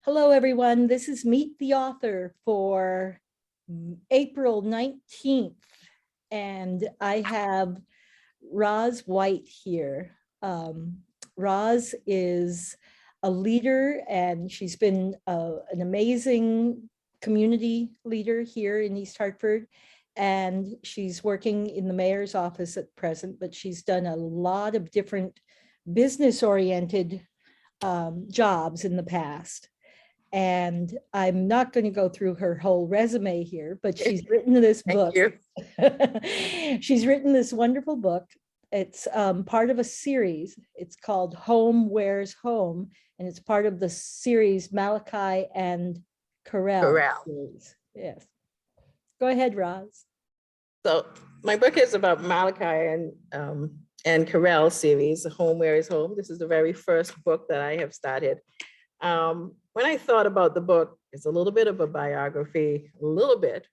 Hello, everyone. This is Meet the Author for April 19th, and I have Roz White here. Roz is a leader, and she's been an amazing community leader here in East Hartford, and she's working in the mayor's office at present, but she's done a lot of different business-oriented jobs in the past. And I'm not going to go through her whole resume here, but she's written this book. Thank you. She's written this wonderful book. It's part of a series. It's called Home Where's Home, and it's part of the series Malachi and Karelle. Series. Yes. Go ahead, Roz. So my book is about Malachi and Karelle series, Home Where is Home. This is the very first book that I have started. When I thought about the book, it's a little bit of a biography, a little bit.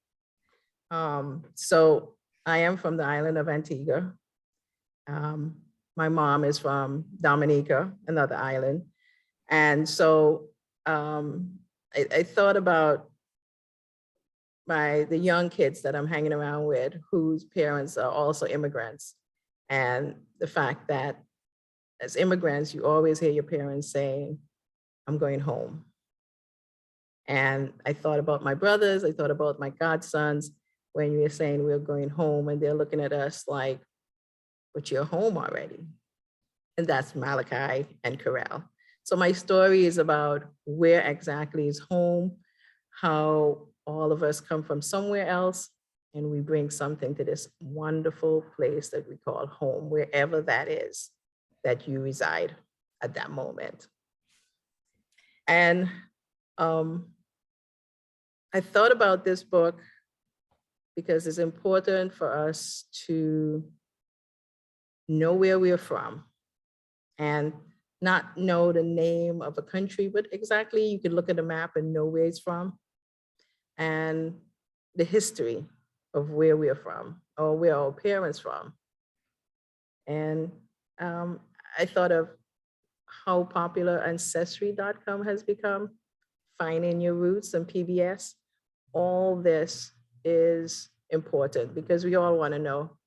So I am from the island of Antigua. My mom is from Dominica, another island. And so I thought about the young kids that I'm hanging around with, whose parents are also immigrants. And the fact that as immigrants, you always hear your parents saying, I'm going home. And I thought about my brothers, I thought about my godsons when we were saying we're going home, and they're looking at us like, but you're home already. And that's Malachi and Karelle. So my story is about where exactly is home, how all of us come from somewhere else, and we bring something to this wonderful place that we call home, wherever that is that you reside at that moment. And I thought about this book because it's important for us to know where we're from and not know the name of a country, but exactly you can look at a map and know where it's from and the history of where we're from or where our parents from. And I thought of how popular Ancestry.com has become, finding your roots and PBS. All this is important because we all want to know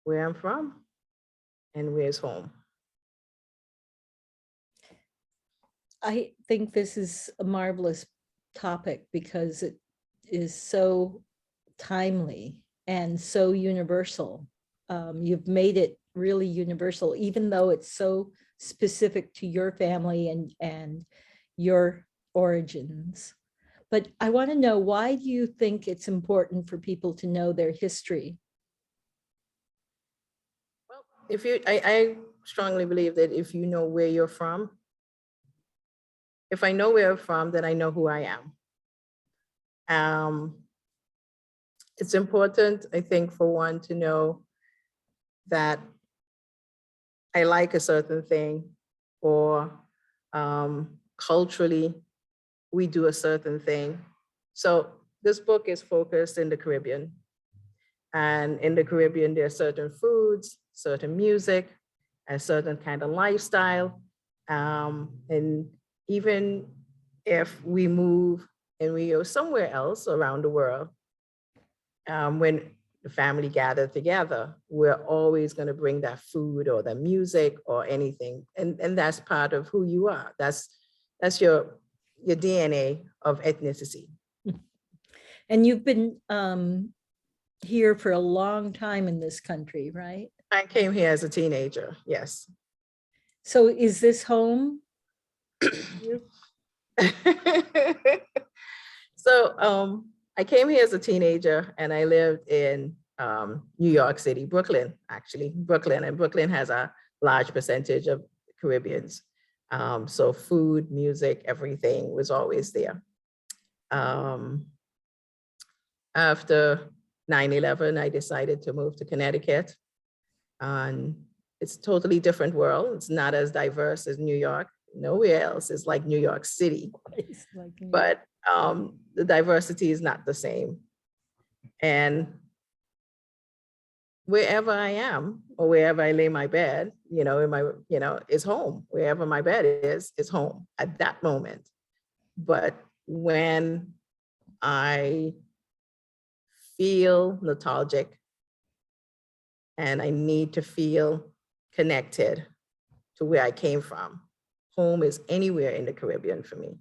where I'm from and where's home. I think this is a marvelous topic because it is so timely and so universal. You've made it really universal, even though it's so specific to your family and your origins. But I want to know, why do you think it's important for people to know their history? Well, I strongly believe that if you know where you're from, if I know where I'm from, then I know who I am. It's important, I think, for one to know that I like a certain thing, or culturally, we do a certain thing. So this book is focused in the Caribbean. And in the Caribbean, there are certain foods, certain music, a certain kind of lifestyle. And even if we move and we go somewhere else around the world, when the family gather together, we're always going to bring that food or the music or anything. And that's part of who you are. That's your DNA of ethnicity. And you've been here for a long time in this country, right? I came here as a teenager, yes. So is this home? So I came here as a teenager and I lived in New York City, Brooklyn, actually, Brooklyn. And Brooklyn has a large percentage of Caribbeans. So food, music, everything was always there. After 9/11, I decided to move to Connecticut. And it's a totally different world. It's not as diverse as New York. Nowhere else is like New York City. But the diversity is not the same. And wherever I am or wherever I lay my bed, is home. Wherever my bed is home at that moment. But when I feel nostalgic and I need to feel connected to where I came from, home is anywhere in the Caribbean for me.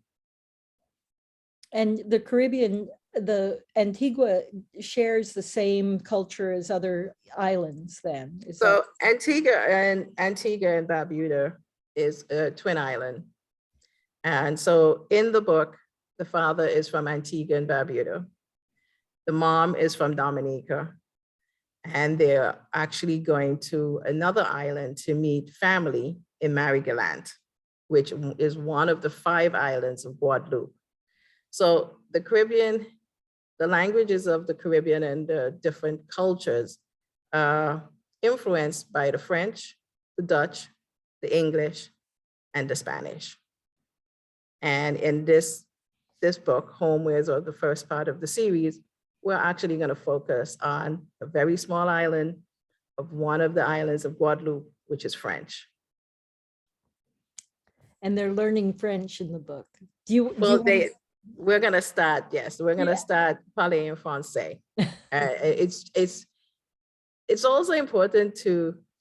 And the Caribbean, the Antigua shares the same culture as other islands then? Is So that Antigua and Barbuda is a twin island. And so in the book, the father is from Antigua and Barbuda. The mom is from Dominica. And they're actually going to another island to meet family in Marigalante, which is one of the 5 islands of Guadeloupe. So the Caribbean, the languages of the Caribbean and the different cultures are influenced by the French, the Dutch, the English, and the Spanish. And in this book, Homewares, or the first part of the series, we're actually going to focus on a very small island of one of the islands of Guadeloupe, which is French. and they're learning French in the book. Do you Well, want we're going to start, yes, we're going to start parler en français. It's also important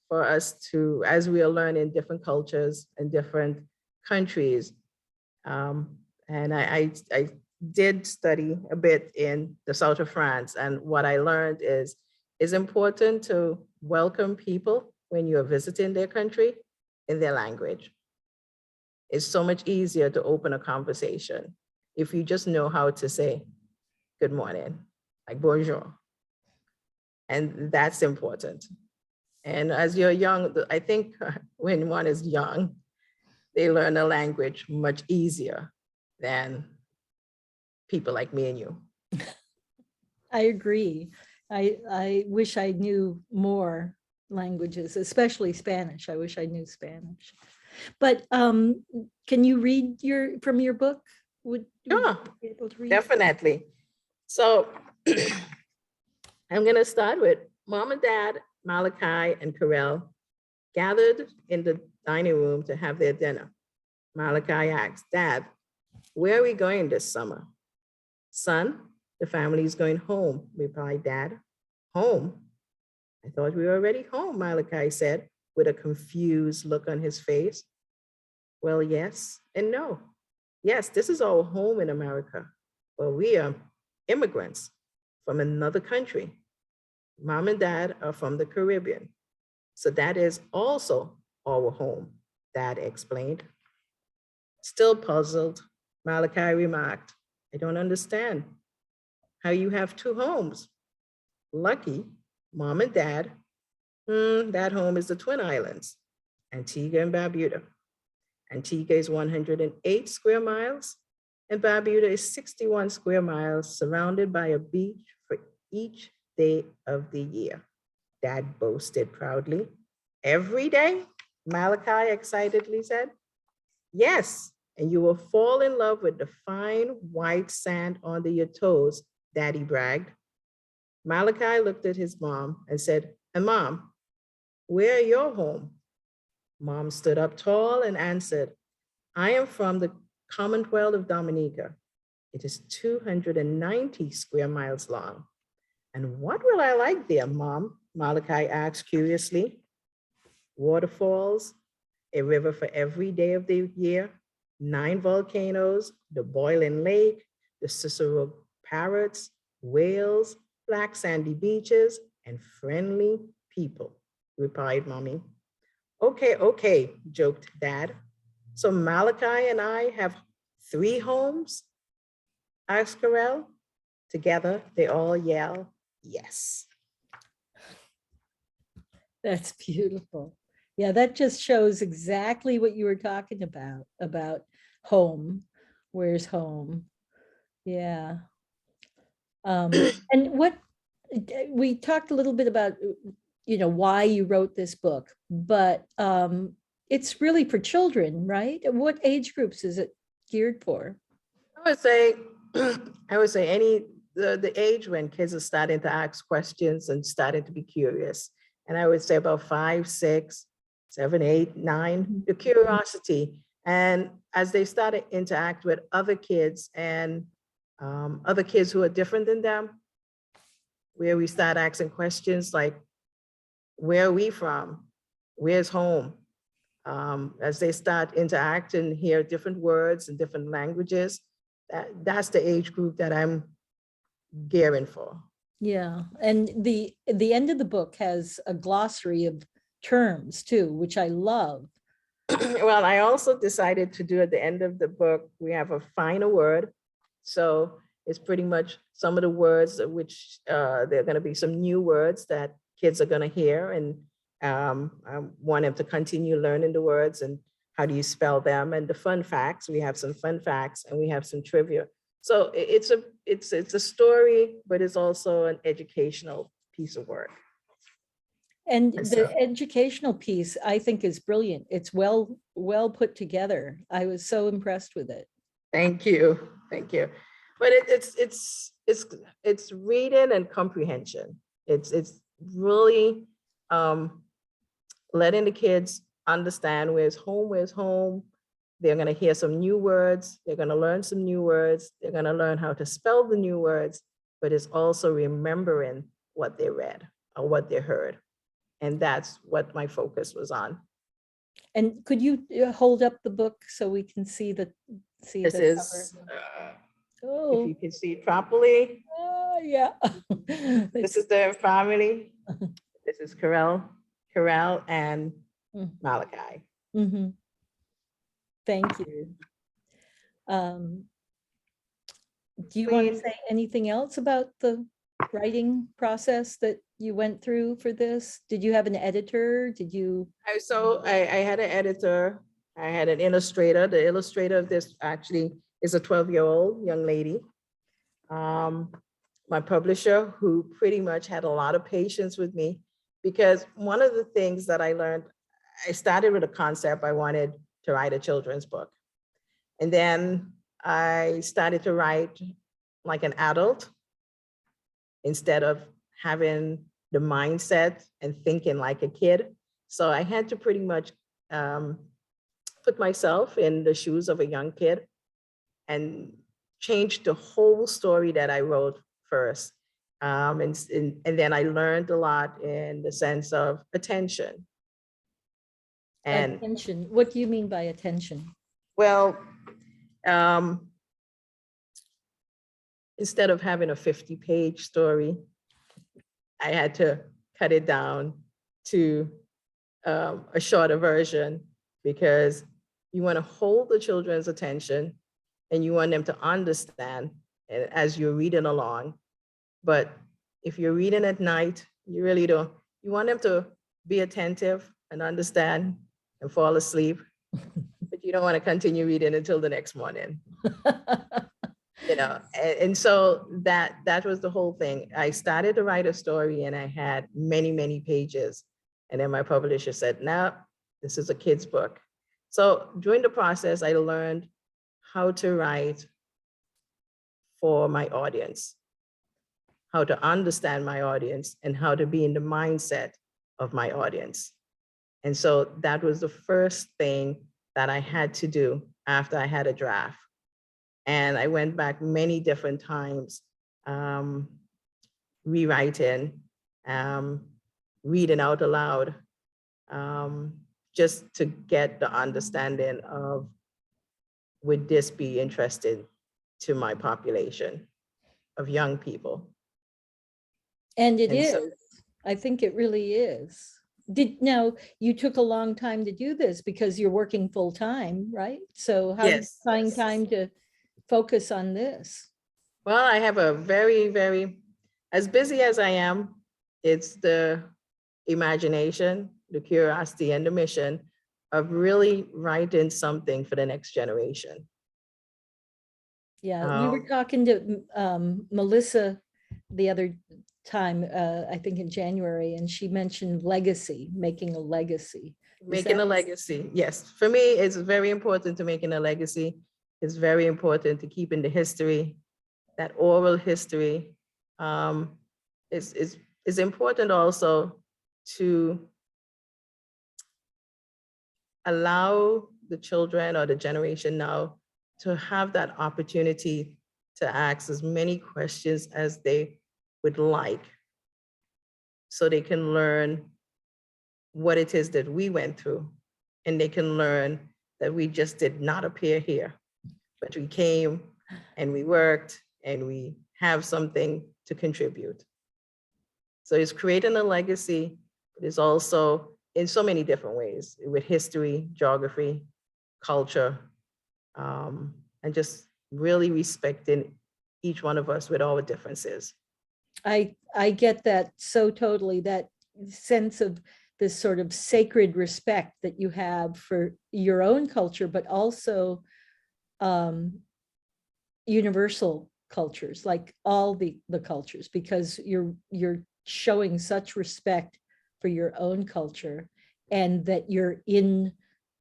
for us to, as we are learning different cultures and different countries, and I did study a bit in the south of France, and what I learned is it's important to welcome people when you're visiting their country in their language. It's so much easier to open a conversation if you just know how to say good morning, like bonjour. And that's important. And as you're young, I think when one is young, they learn a language much easier than people like me and you. I agree. I wish I knew more languages, especially Spanish. I wish I knew Spanish. But can you read from your book? Would Sure, you be able to read? definitely. So I'm going to start with Mom and Dad, Malachi and Karelle, gathered in the dining room to have their dinner. Malachi asked, Dad, where are we going this summer? Son, the family is going home, replied Dad. Home? I thought we were already home, Malachi said, with a confused look on his face. Well, yes and no. Yes, this is our home in America, but we are immigrants from another country. Mom and Dad are from the Caribbean, so that is also our home, Dad explained. Still puzzled, Malachi remarked, I don't understand how you have 2 homes. Lucky, Mom and Dad, that home is the Twin Islands, Antigua and Barbuda. Antigua is 108 square miles, and Barbuda is 61 square miles, surrounded by a beach for each day of the year. Dad boasted proudly. Every day, Malachi excitedly said. Yes, and you will fall in love with the fine white sand under your toes, Daddy bragged. Malachi looked at his mom and said, and Mom, where are your home? Mom stood up tall and answered, I am from the Commonwealth of Dominica. It is 290 square miles long. And what will I like there, Mom? Malachi asked curiously. Waterfalls, a river for every day of the year, 9 volcanoes, the boiling lake, the Cicero parrots, whales, black sandy beaches, and friendly people, replied Mommy. Okay, joked Dad. So Malachi and I have 3 homes? Asked Karelle. Together, they all yell, yes. That's beautiful. Yeah, that just shows exactly what you were talking about home. Where's home? Yeah. And what we talked a little bit about, why you wrote this book, but it's really for children, right? What age groups is it geared for? I would say, the age when kids are starting to ask questions and starting to be curious. And I would say about 5, 6, 7, 8, 9, the curiosity And as they started to interact with other kids and other kids who are different than them, where we start asking questions like, where are we from? Where's home? As they start interact and hear different words and different languages, that's the age group that I'm gearing for. Yeah, and the end of the book has a glossary of terms too, which I love. Well, I also decided to do at the end of the book, we have a final word. So it's pretty much some of the words which there are going to be some new words that kids are going to hear. And I want them to continue learning the words and how do you spell them. And the fun facts, we have some fun facts and we have some trivia. So it's a story, but it's also an educational piece of work. And And the so- educational piece, I think, is brilliant. It's well put together. I was so impressed with it. Thank you, thank you. But it's reading and comprehension. It's really letting the kids understand where's home, where's home. They're gonna hear some new words. They're gonna learn some new words. They're gonna learn how to spell the new words, but it's also remembering what they read or what they heard. And that's what my focus was on. And could you hold up the book so we can see the This cover? is, if Oh, you can see it properly, yeah. this is their family. This is Karelle and Mm. Malachi. Mhm. Thank you. Do you want to Queen. say anything else about the writing process that you went through for this? Did you have an editor? Did you? So I had an editor, I had an illustrator. The illustrator of this actually is a 12-year-old young lady. My publisher, who pretty much had a lot of patience with me, because one of the things that I learned, I started with a concept. I wanted to write a children's book. And then I started to write like an adult instead of having the mindset and thinking like a kid. So I had to pretty much put myself in the shoes of a young kid and change the whole story that I wrote first. And then I learned a lot in the sense of attention. And Attention. What do you mean by attention? well, instead of having a 50-page story, I had to cut it down to a shorter version because you want to hold the children's attention and you want them to understand as you're reading along. But if you're reading at night, you really don't, you want them to be attentive and understand and fall asleep, but you don't want to continue reading until the next morning. And so that was the whole thing. I started to write a story and I had many, many pages. And then my publisher said, no, this is a kid's book. So during the process, I learned how to write for my audience, how to understand my audience, and how to be in the mindset of my audience. And so that was the first thing that I had to do after I had a draft. And I went back many different times, rewriting, reading out aloud, just to get the understanding of, would this be interesting to my population of young people? And it And is. so- I think it really is. Now, you took a long time to do this because you're working full time, right? So how did you Yes, find yes. time to focus on this? Well, I have a very, very, as busy as I am, it's the imagination, the curiosity, and the mission of really writing something for the next generation. Yeah, we were talking to Melissa the other time, I think in January, and she mentioned legacy, making a legacy. Making a legacy, yes. For me, it's very important to making a legacy. It's very important to keeping the history, that oral history. It's important also to allow the children or the generation now to have that opportunity to ask as many questions as they would like, so they can learn what it is that we went through, and they can learn that we just did not appear here, but we came and we worked and we have something to contribute. So it's creating a legacy, but it's also in so many different ways, with history, geography, culture, and just really respecting each one of us with our differences. I get that so totally, that sense of this sort of sacred respect that you have for your own culture, but also universal cultures, like all the cultures, because you're showing such respect for your own culture, and that you're in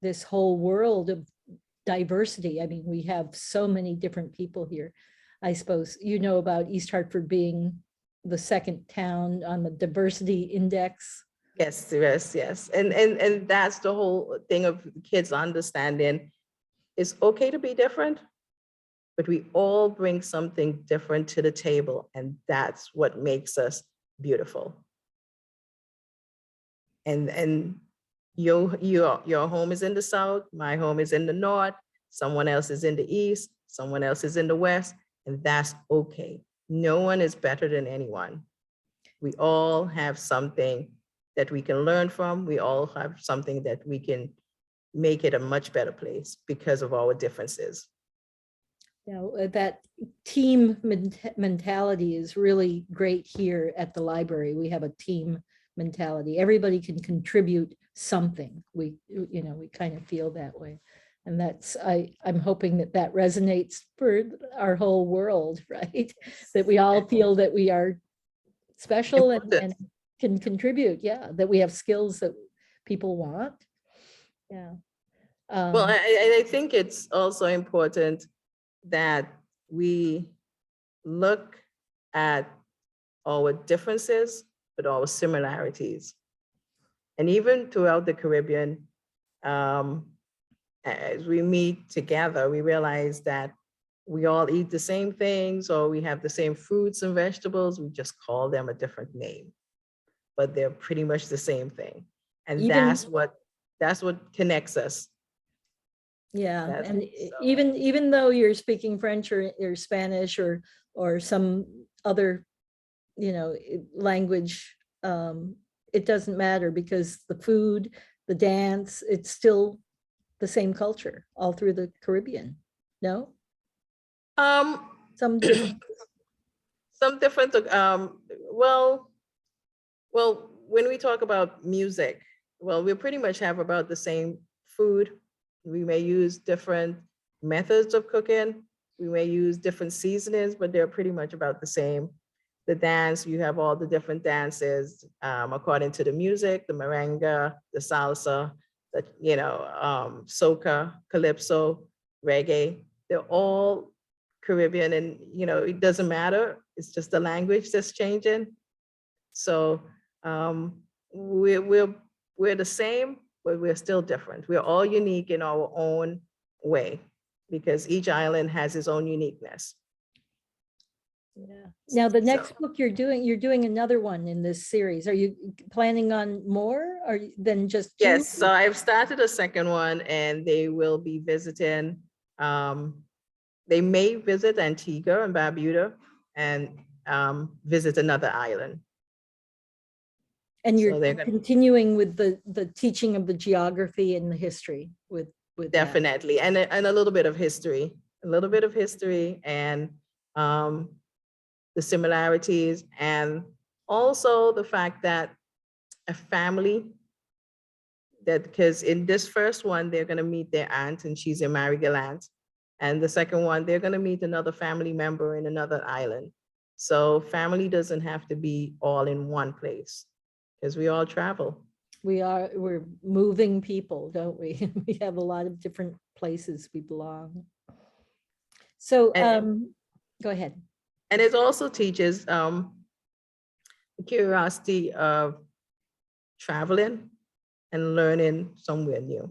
this whole world of diversity. I mean, we have so many different people here. I suppose you know about East Hartford being the second town on the diversity index. Yes, yes. And that's the whole thing of kids understanding it's okay to be different, but we all bring something different to the table, and that's what makes us beautiful. And your home is in the South, my home is in the North, someone else is in the East, someone else is in the West, and that's okay. No one is better than anyone. We all have something that we can learn from. We all have something that we can make it a much better place because of our differences. You know, that team mentality is really great here at the library. We have a team mentality. Everybody can contribute something. We kind of feel that way. And that's, I'm hoping that that resonates for our whole world, right? That we all feel that we are special and can contribute. Yeah, that we have skills that people want. Yeah. Well, I think it's also important that we look at our differences, but our similarities. And even throughout the Caribbean, as we meet together, we realize that we all eat the same things, or we have the same fruits and vegetables. We just call them a different name, but they're pretty much the same thing. And that's what connects us. Yeah, and even though you're speaking French or Spanish or some other, language, it doesn't matter, because the food, the dance, it's still the same culture all through the Caribbean. No? Some different. Some different, well, when we talk about music, well, we pretty much have about the same food. We may use different methods of cooking. We may use different seasonings, but they're pretty much about the same. The dance, you have all the different dances according to the music, the merengue, the salsa, the, soca, calypso, reggae. They're all Caribbean, and it doesn't matter. It's just the language that's changing. So we're the same, but we're still different. We're all unique in our own way, because each island has its own uniqueness. Yeah. Now, the next book you're doing another one in this series. Are you planning on more or than just two? Yes, so I've started a second one, and they will be visiting, they may visit Antigua and Barbuda and visit another island. And you're continuing with the teaching of the geography and the history with definitely that. And a little bit of history, and the similarities, and also the fact that a family, that because in this first one they're going to meet their aunt, and she's in Marigaland, and the second one they're going to meet another family member in another island. So family doesn't have to be all in one place, because we all travel. We're moving people, don't we? We have a lot of different places we belong. So go ahead. And it also teaches the curiosity of traveling and learning somewhere new.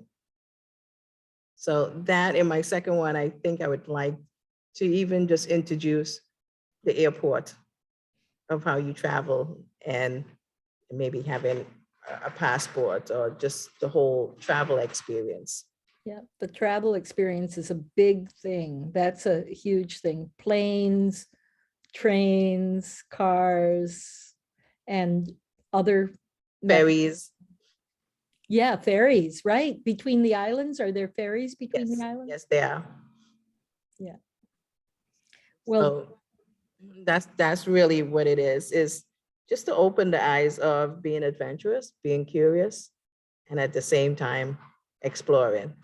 So that in my second one, I think I would like to even just introduce the airport of how you travel and maybe having a passport or just the whole travel experience. Yeah, the travel experience is a big thing. That's a huge thing. Planes, trains, cars, and other. Ferries, Yeah, ferries, right? Between the islands. Are there ferries between yes, the islands? yes, they are. Yeah. Well, So that's really what it is just to open the eyes of being adventurous, being curious, and at the same time exploring.